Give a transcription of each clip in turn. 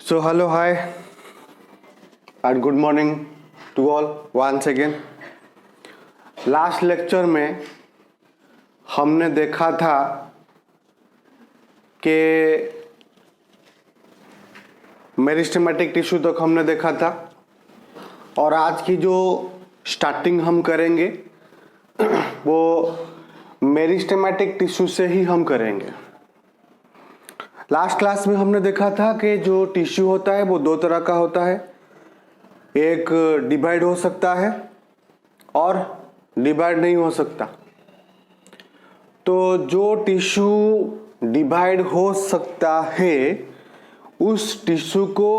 So hello, hi, and good morning to all once again. Last lecture में हमने देखा था कि मेरिस्टेमेटिक टिश्यू तक हमने देखा था और आज की जो स्टार्टिंग हम करेंगे वो मेरिस्टेमेटिक टिश्यू से ही हम करेंगे। लास्ट क्लास में हमने देखा था कि जो टिश्यू होता है वो दो तरह का होता है, एक डिवाइड हो सकता है और डिवाइड नहीं हो सकता। तो जो टिश्यू डिवाइड हो सकता है उस टिश्यू को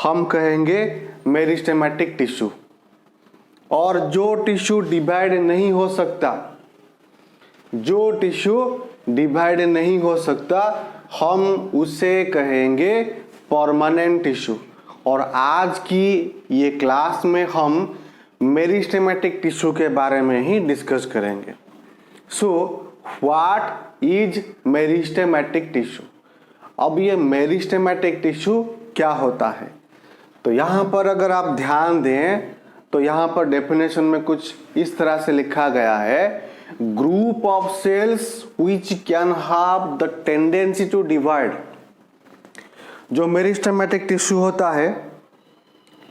हम कहेंगे मेरिस्टेमेटिक टिश्यू, और जो टिश्यू डिवाइड नहीं हो सकता, जो टिश्यू डिवाइड नहीं हो सकता हम उसे कहेंगे परमानेंट टिश्यू। और आज की ये क्लास में हम मेरिस्टेमेटिक टिश्यू के बारे में ही डिस्कस करेंगे। So what is meristematic tissue? अब ये मेरिस्टेमेटिक टिश्यू क्या होता है? तो यहाँ पर अगर आप ध्यान दें तो यहाँ पर डेफिनेशन में कुछ इस तरह से लिखा गया है, group of cells which can have the tendency to divide. जो मेरिस्टेमेटिक टिश्यू होता है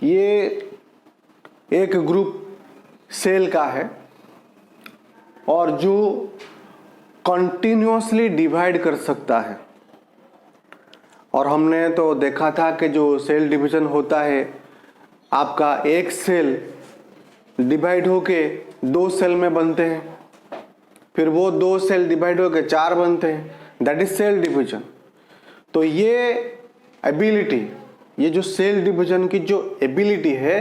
ये एक ग्रुप सेल का है और जो कंटिन्यूअसली डिवाइड कर सकता है। और हमने तो देखा था कि जो सेल डिवीजन होता है, आपका एक सेल डिवाइड होके दो सेल में बनते हैं, फिर वो दो सेल डिवाइड होके चार बनते हैं, दैट इज सेल डिवीजन। तो ये एबिलिटी, ये जो सेल डिवीजन की जो एबिलिटी है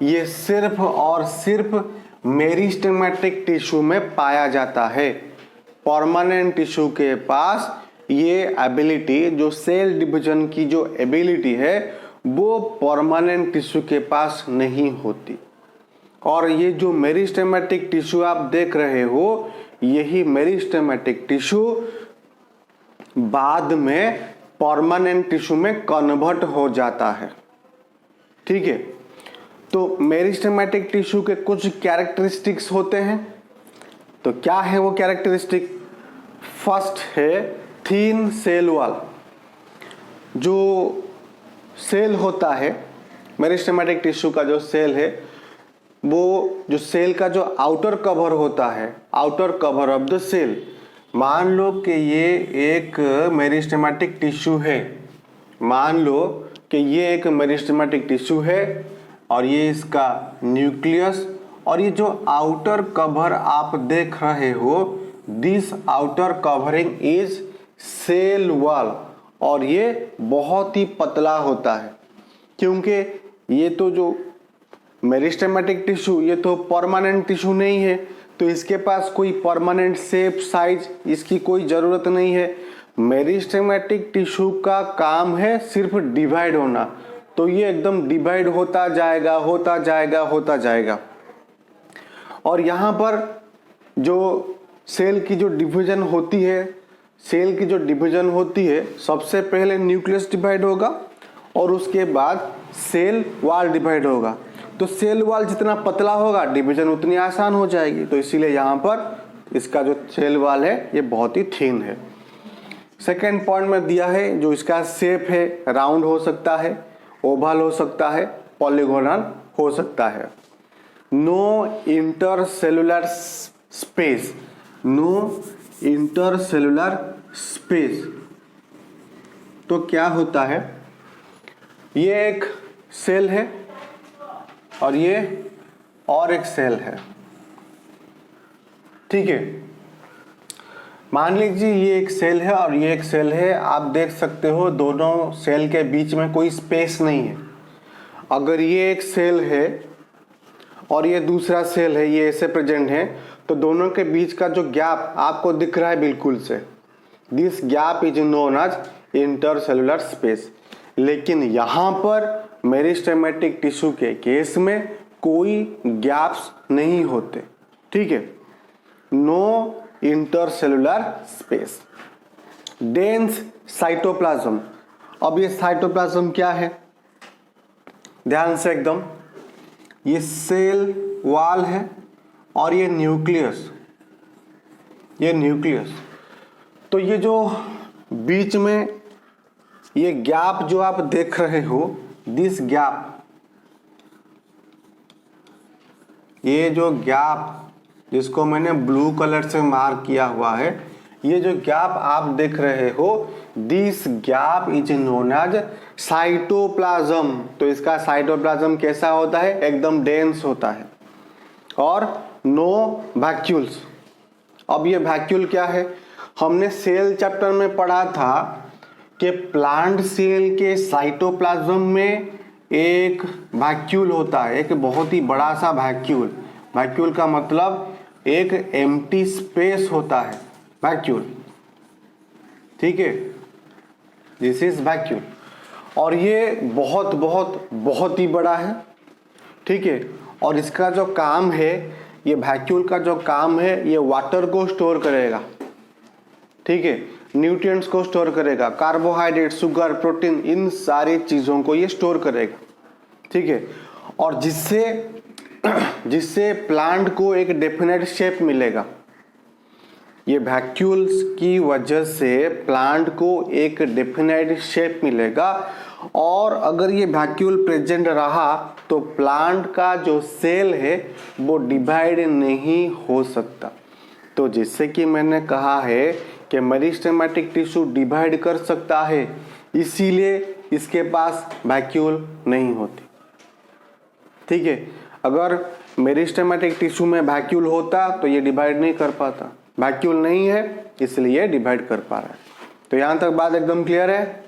ये सिर्फ और सिर्फ मेरिस्टेमेटिक टिश्यू में पाया जाता है। परमानेंट टिश्यू के पास ये एबिलिटी, जो सेल डिवीजन की जो एबिलिटी है वो परमानेंट टिश्यू के पास नहीं होती। और ये जो मेरिस्टेमेटिक टिश्यू आप देख रहे हो, यही मेरिस्टेमेटिक टिश्यू बाद में परमानेंट टिश्यू में कन्वर्ट हो जाता है। ठीक है, तो मेरिस्टेमेटिक टिश्यू के कुछ कैरेक्टरिस्टिक्स होते हैं। तो क्या है वो कैरेक्टरिस्टिक? फर्स्ट है थिन सेल वॉल। जो सेल होता है, मेरिस्टेमेटिक टिश्यू का जो सेल है, वो जो सेल का जो आउटर कवर होता है, outer cover of the cell, मान लो कि ये एक मेरिस्टेमेटिक टिश्यू है, मान लो कि ये एक मेरिस्टेमेटिक टिश्यू है और ये इसका न्यूक्लियस, और ये जो आउटर कवर आप देख रहे हो, this outer covering is cell wall, और ये बहुत ही पतला होता है क्योंकि ये तो जो मेरिस्टेमेटिक टिश्यू ये तो परमानेंट टिश्यू नहीं है, तो इसके पास कोई परमानेंट शेप, साइज इसकी कोई ज़रूरत नहीं है। मेरिस्टेमेटिक टिश्यू का काम है सिर्फ डिवाइड होना, तो ये एकदम डिवाइड होता जाएगा, होता जाएगा, होता जाएगा। और यहाँ पर जो सेल की जो डिवीजन होती है, सेल की जो डिवीजन होती है, सबसे पहले न्यूक्लियस डिवाइड होगा और उसके बाद सेल वॉल डिवाइड होगा। तो सेल वॉल जितना पतला होगा डिवीजन उतनी आसान हो जाएगी। तो इसीलिए यहाँ पर इसका जो सेल वॉल है ये बहुत ही थिन है। सेकेंड पॉइंट में दिया है जो इसका शेप है, राउंड हो सकता है, ओवल हो सकता है, पॉलीगोनल हो सकता है। No intercellular space, no intercellular space. तो क्या होता है, ये एक सेल है और ये और एक सेल है। ठीक है, मान लीजिए ये एक सेल है और ये एक सेल है। आप देख सकते हो दोनों सेल के बीच में कोई स्पेस नहीं है। अगर ये एक सेल है और ये दूसरा सेल है, ये ऐसे प्रेजेंट है, तो दोनों के बीच का जो गैप आपको दिख रहा है बिल्कुल से, this gap is known as intercellular space. लेकिन यहाँ पर मेरिस्टेमेटिक टिश्यू के केस में कोई गैप्स नहीं होते। ठीक है, no intercellular space. Dense cytoplasm. अब ये साइटोप्लाज्म क्या है? ध्यान से एकदम, ये सेल वॉल है और ये न्यूक्लियस, ये न्यूक्लियस। तो ये जो बीच में ये गैप जो आप देख रहे हो, दिस गैप, ये जो गैप जिसको मैंने ब्लू कलर से मार्क किया हुआ है, ये जो गैप आप देख रहे हो, this gap is known as cytoplasm. तो इसका साइटोप्लाज्म कैसा होता है? एकदम डेंस होता है और नो वैक्यूल्स। अब ये वैक्यूल क्या है? हमने सेल चैप्टर में पढ़ा था कि प्लांट सेल के साइटोप्लाज्म में एक वैक्यूल होता है, एक बहुत ही बड़ा सा वैक्यूल। वैक्यूल का मतलब एक एम्प्टी स्पेस होता है, वैक्यूल, ठीक है, दिस इज वैक्यूल। और ये बहुत बहुत बहुत ही बड़ा है, ठीक है। और इसका जो काम है, ये वैक्यूल का जो काम है, ये वाटर को स्टोर करेगा, ठीक है, न्यूट्रिएंट्स को स्टोर करेगा, कार्बोहाइड्रेट, शुगर, प्रोटीन, इन सारी चीज़ों को ये स्टोर करेगा, ठीक है। और जिससे प्लांट को एक डेफिनेट शेप मिलेगा। ये वैक्यूल्स की वजह से प्लांट को एक डेफिनेट शेप मिलेगा। और अगर ये वैक्यूल प्रेजेंट रहा तो प्लांट का जो सेल है वो डिवाइड नहीं हो सकता। तो जिससे कि मैंने कहा है कि मेरिस्टेमेटिक टिश्यू डिवाइड कर सकता है, इसीलिए इसके पास वैक्यूल नहीं होती, ठीक है। अगर मेरिस्टेमेटिक टिश्यू में वैक्यूल होता तो ये डिवाइड नहीं कर पाता, वैक्यूल नहीं है इसलिए डिवाइड कर पा रहा है। तो यहां तक बात एकदम क्लियर है।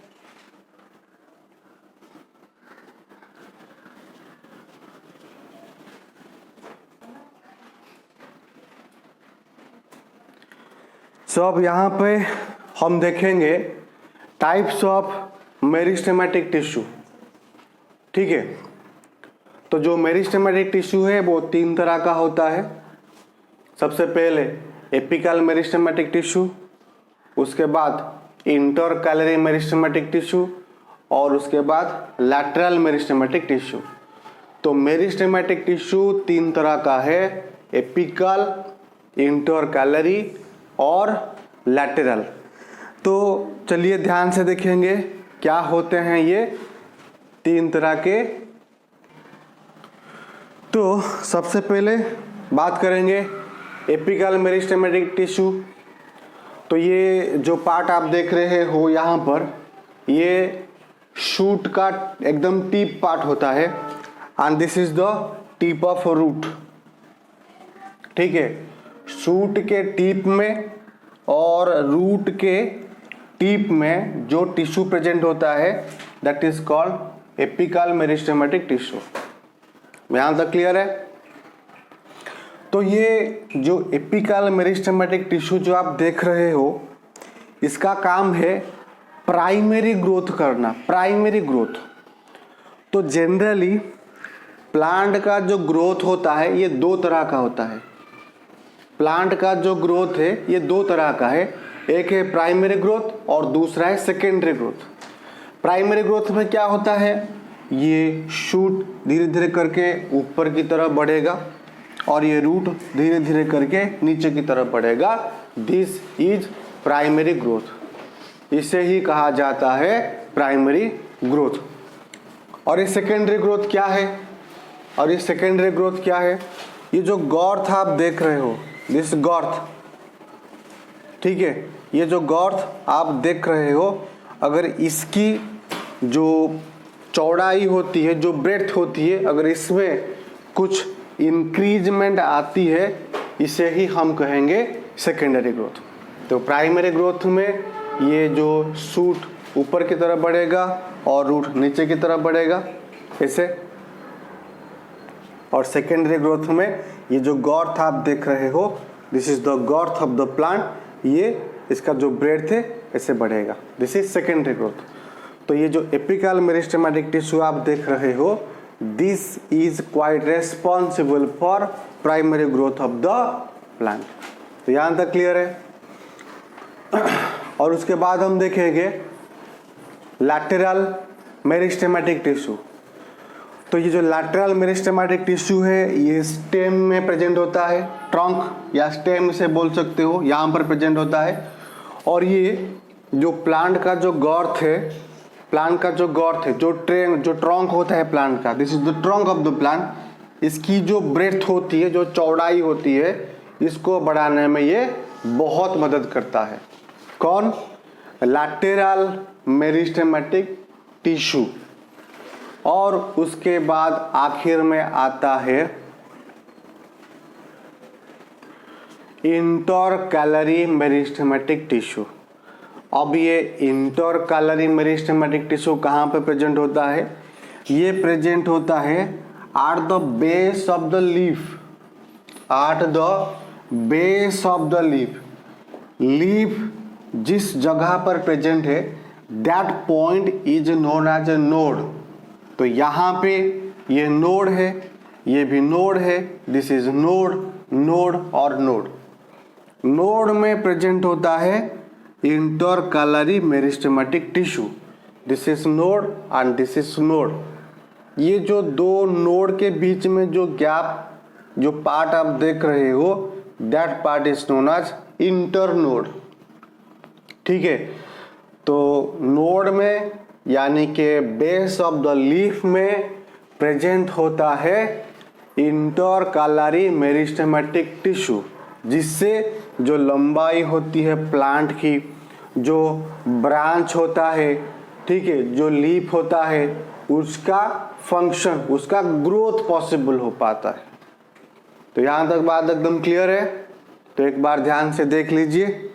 अब यहां पे हम देखेंगे टाइप्स ऑफ मेरिस्टेमेटिक टिश्यू, ठीक है। तो जो मेरिस्टेमेटिक टिश्यू है वो 3 तरह का होता है। सबसे पहले एपिकल मेरिस्टेमेटिक टिश्यू, उसके बाद इंटरकैलरी मेरिस्टेमेटिक टिश्यू और उसके बाद लैटरल मेरिस्टेमेटिक टिश्यू। तो मेरिस्टेमेटिक टिश्यू 3 तरह का है, एपिकल, इंटरकैलरी और लैटरल। तो चलिए ध्यान से देखेंगे क्या होते हैं ये 3 तरह के। तो सबसे पहले बात करेंगे एपिकल मेरिस्टेमेटिक टिश्यू। तो ये जो पार्ट आप देख रहे हो यहाँ पर, ये शूट का एकदम टिप पार्ट होता है and this is the tip of root, ठीक है। शूट के टिप में और रूट के टिप में जो टिश्यू प्रेजेंट होता है that is called apical meristematic tissue. यहां तक क्लियर है। तो ये जो एपिकल मेरिस्टेमेटिक टिश्यू जो आप देख रहे हो, इसका काम है प्राइमरी ग्रोथ करना, प्राइमरी ग्रोथ। तो जनरली प्लांट का जो ग्रोथ होता है ये 2 तरह का होता है। प्लांट का जो ग्रोथ है ये 2 तरह का है, एक है प्राइमरी ग्रोथ और दूसरा है सेकेंडरी ग्रोथ। प्राइमरी ग्रोथ में क्या होता है, ये शूट धीरे धीरे करके ऊपर की तरफ बढ़ेगा और ये रूट धीरे धीरे करके नीचे की तरफ बढ़ेगा। दिस इज प्राइमरी ग्रोथ, इसे ही कहा जाता है प्राइमरी ग्रोथ। और ये सेकेंडरी ग्रोथ क्या है? और ये सेकेंडरी ग्रोथ क्या है? ये जो गॉर्थ आप देख रहे हो, दिस गॉर्थ, ठीक है, ये जो गॉर्थ आप देख रहे हो, अगर इसकी जो चौड़ाई होती है, जो ब्रेड्थ होती है, अगर इसमें कुछ इंक्रीजमेंट आती है, इसे ही हम कहेंगे सेकेंडरी ग्रोथ। तो प्राइमरी ग्रोथ में ये जो शूट ऊपर की तरफ बढ़ेगा और रूट नीचे की तरफ बढ़ेगा ऐसे। और सेकेंडरी ग्रोथ में ये जो गॉर्थ आप देख रहे हो, this is the growth of the plant, ये इसका जो ब्रेड्थ है ऐसे बढ़ेगा, दिस इज सेकेंडरी ग्रोथ। तो ये जो एपिकल मेरिस्टेमेटिक टिश्यू आप देख रहे हो, this is quite responsible for primary growth of the plant. तो यहां तक क्लियर है। और उसके बाद हम देखेंगे लैटरल मेरिस्टेमेटिक टिश्यू। तो ये जो लैटरल मेरिस्टेमेटिक टिश्यू है ये स्टेम में प्रेजेंट होता है, ट्रंक या स्टेम से बोल सकते हो, यहाँ पर प्रेजेंट होता है। और ये जो प्लांट का जो गर्थ है, प्लांट का जो गर्थ है, जो ट्रंक होता है प्लांट का, this is the trunk of the plant. इसकी जो ब्रेथ होती है, जो चौड़ाई होती है, इसको बढ़ाने में ये बहुत मदद करता है। कौन? Lateral meristematic tissue. और उसके बाद आखिर में आता है इंटरकैलरी मेरिस्टेमेटिक टिश्यू। अब ये इंटरकैलरी मेरिस्टेमेटिक टिश्यू कहाँ पे प्रेजेंट होता है? ये प्रेजेंट होता है at the base of the leaf, at the base of the leaf. Leaf जिस जगह पर प्रेजेंट है, that point is known as a node. तो यहाँ पे ये नोड है, ये भी नोड है, दिस इज नोड, नोड और नोड। नोड में प्रेजेंट होता है intercalary meristematic tissue. This is node and this is node. ये जो दो नोड के बीच में जो गैप, जो पार्ट आप देख रहे हो, that part is known as internode. ठीक है, तो नोड में यानी कि बेस ऑफ द लीफ में प्रेजेंट होता है इंटरकैलरी मेरिस्टेमेटिक टिश्यू, जिससे जो लंबाई होती है प्लांट की, जो ब्रांच होता है, ठीक है, जो लीफ होता है, उसका फंक्शन, उसका ग्रोथ पॉसिबल हो पाता है। तो यहाँ तक बात एकदम क्लियर है। तो एक बार ध्यान से देख लीजिए।